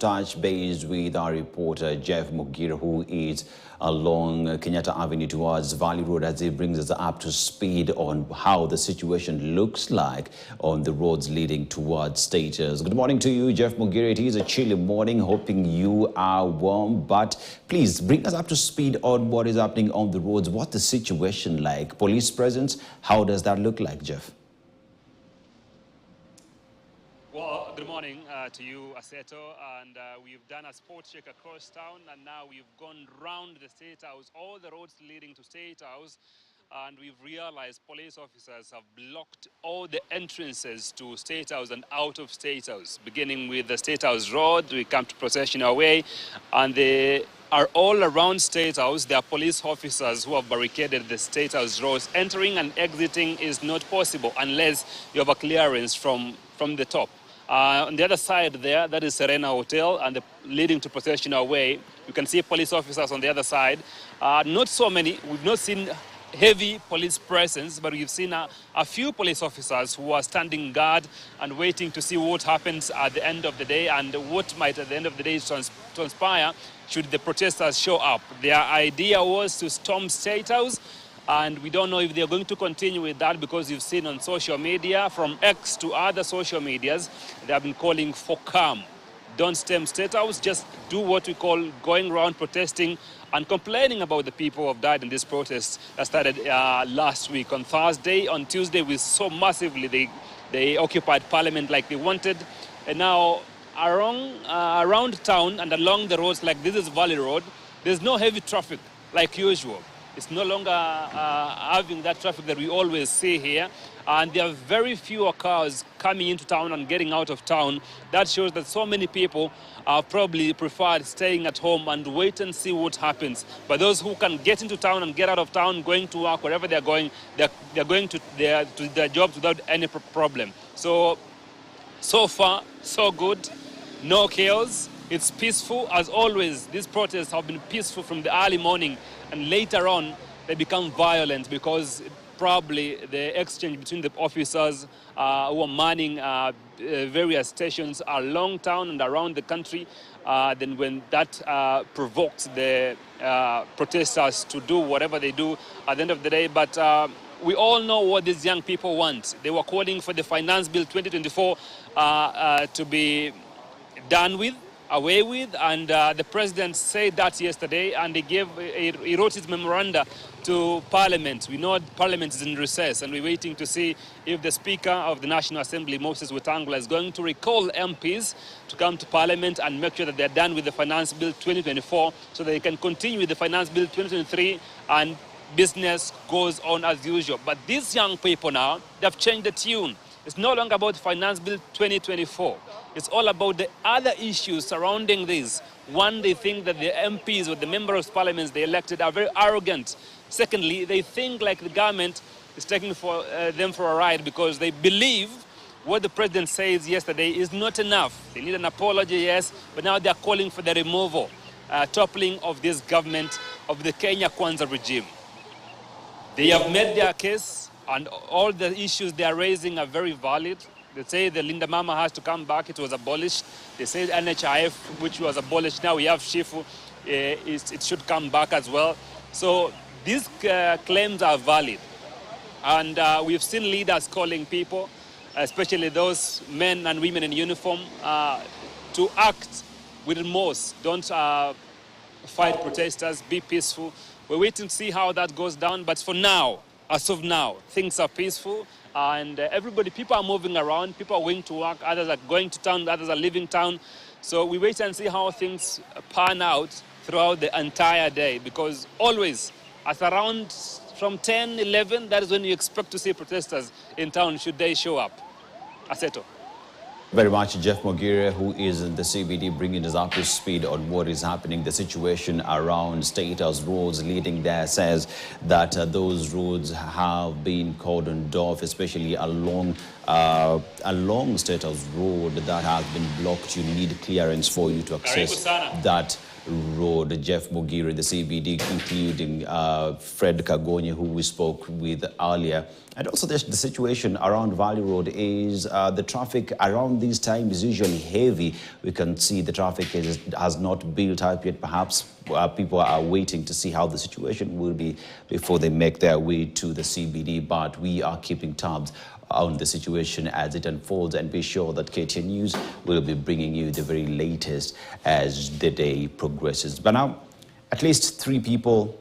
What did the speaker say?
touch base with our reporter Jeff Mugira, who is along Kenyatta Avenue towards Valley Road, as he brings us up to speed on how the situation looks like on the roads leading towards State House. Good morning to you, Jeff Mugira. It is a chilly morning, hoping you are warm, but please bring us up to speed on what is happening on the roads. What's the situation like? Police presence, how does that look like, Jeff? Well, good morning to you, Aseto, and we've done a sport check across town, and now we've gone round the State House, all the roads leading to State House, and we've realized police officers have blocked all the entrances to State House and out of State House, beginning with the State House Road. We come to Processional Way, and they are all around State House. There are police officers who have barricaded the State House roads. Entering and exiting is not possible unless you have a clearance from the top. On the other side there, that is Serena Hotel, and leading to Processional Way. You can see police officers on the other side. Not so many. We've not seen heavy police presence, but we've seen a few police officers who are standing guard and waiting to see what happens at the end of the day and what might at the end of the day transpire should the protesters show up. Their idea was to storm State House, and we don't know if they're going to continue with that, because you've seen on social media, from X to other social medias, they have been calling for calm. Don't storm State House, just do what we call going around protesting and complaining about the people who have died in this protest that started last week on Thursday. On Tuesday, we saw massively they occupied Parliament like they wanted. And now around town and along the roads, like this is Valley Road, there's no heavy traffic like usual. It's no longer having that traffic that we always see here. And there are very fewer cars coming into town and getting out of town. That shows that so many people probably preferred staying at home and wait and see what happens. But those who can get into town and get out of town, going to work, wherever they're going to their jobs without any problem. So far, so good. No chaos. It's peaceful. As always, these protests have been peaceful from the early morning, and later on they become violent because probably the exchange between the officers who are manning various stations along town and around the country, then when that provokes the protesters to do whatever they do at the end of the day. But we all know what these young people want. They were calling for the Finance Bill 2024 to be done with, away with, and the president said that yesterday, and he wrote his memoranda to Parliament. We know Parliament is in recess, and we're waiting to see if the Speaker of the National Assembly, Moses Wetangula, is going to recall MPs to come to Parliament and make sure that they're done with the Finance Bill 2024 so they can continue with the Finance Bill 2023 and business goes on as usual. But these young people now, they've changed the tune. It's no longer about Finance Bill 2024. It's all about the other issues surrounding this. One, they think that the MPs or the members of parliament they elected are very arrogant. Secondly, they think like the government is taking them for a ride because they believe what the president says yesterday is not enough. They need an apology, yes, but now they're calling for the removal, toppling of this government, of the Kenya Kwanza regime. They have made their case, and all the issues they are raising are very valid. They say the Linda Mama has to come back, it was abolished. They say NHIF, which was abolished, now we have Shifu, it should come back as well. So these claims are valid. And we've seen leaders calling people, especially those men and women in uniform, to act with remorse. Don't fight protesters, be peaceful. We're waiting to see how that goes down, but for now, as of now, things are peaceful. And people are moving around, people are going to work, others are going to town, others are leaving town. So we wait and see how things pan out throughout the entire day, because always at around from 10, 11, that is when you expect to see protesters in town should they show up. Aseto. Very much, Jeff Mugira, who is in the CBD, bringing us up to speed on what is happening. The situation around State House roads leading there says that those roads have been cordoned off, especially along along State House Road that has been blocked. You need clearance for you to access that road. Jeff Mugire, the CBD, including Fred Kagonye, who we spoke with earlier. And also the situation around Valley Road is the traffic around these times is usually heavy. We can see the traffic has not built up yet. Perhaps people are waiting to see how the situation will be before they make their way to the CBD. But we are keeping tabs on the situation as it unfolds, and be sure that KTN News will be bringing you the very latest as the day progresses. But now, at least 3 people